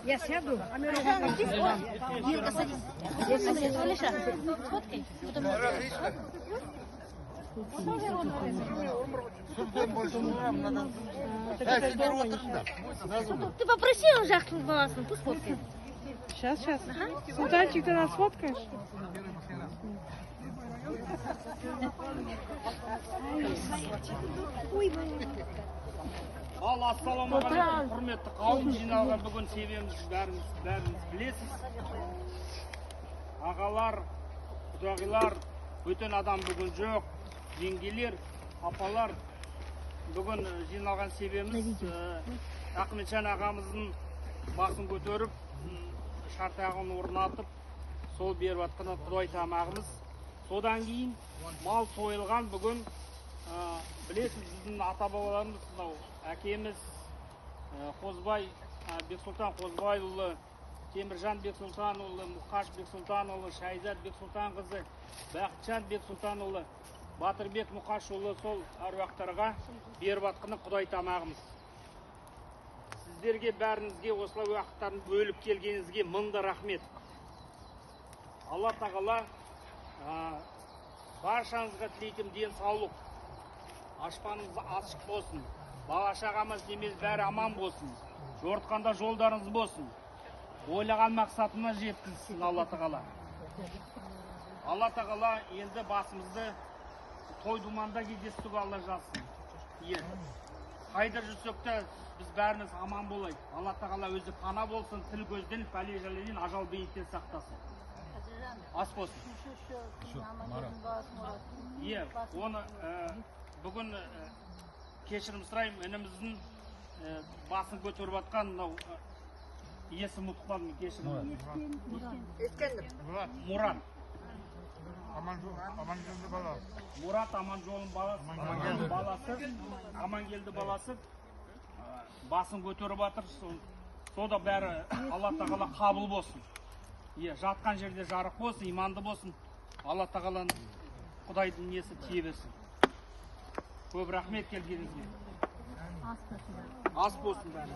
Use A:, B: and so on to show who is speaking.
A: Я сяду.
B: Дилка, садись. Садись, Алиша, сфоткай. Ты попроси уже баласну, пусть сфоткает.
A: Сейчас. Султанчик, ты нас сфоткаешь?
C: Ал ассалаумағалейкум, құрметті қауым, жиналған бүгін себебіміз бәріңіз білесіз. Ағалар, құдағилар, бөтен адам бүгін жоқ. Жеңгелер, апалар, бүгін жиналған себебіміз Ахметжан ағамыздың басын көтеріп, шартағын орнатып, сол беріп атқан Құдай тамағымыз. Содан кейін мал сойылған бүгін, білесіз, біздің ата-бабаларымыз, әкеміз Қозбай, Бексұлтан Қозбайұлы, Теміржан Бексұлтанұлы, Мұқаш Бексұлтанұлы, Шайзат Бексұлтанқызы, Бақытжан Бексұлтанұлы, Батырбек Мұқашұлы, сол әруақтарға беріп атқаны Құдай тамағымыз. Сіздерге бәріңізге осылай уақыттарын бөліп келгеніңізге мыңда рахмет. Алла тағала баршаңызға тілейтін денсаулық, ашпаныңыз ашық болсын, бала-шағамыз демес бәрі аман болсын, жортқанда жолдарыңыз болсын, ойлаған мақсатына жеткізсін Алла тағала. Алла тағала енді басымызды той думанда кездестік Алла жазсын. Қайда жүрсек те біз бәріміз аман болайық. Алла тағала өзі пана болсын, тіл көзден, пәле-жаледен, ажал бейіттен сақтасын. Ас болсын. Оны бүгін кешірім сұраймын, ініміздің басын көтеріп атқан иесі ұмытып қалдым, кешірім. Мұрат. Мұрат Аманжолдың баласы, Амангелді баласы басын көтеріп атыр. Сода бәрі Алла тағала қабыл болсын. Жатқан жерде жарық болсын, иманды болсын. Алла тағаланың Құдайдың несі тие берсін. Көп рахмет келгеніңізге. Ас болсын бәрі.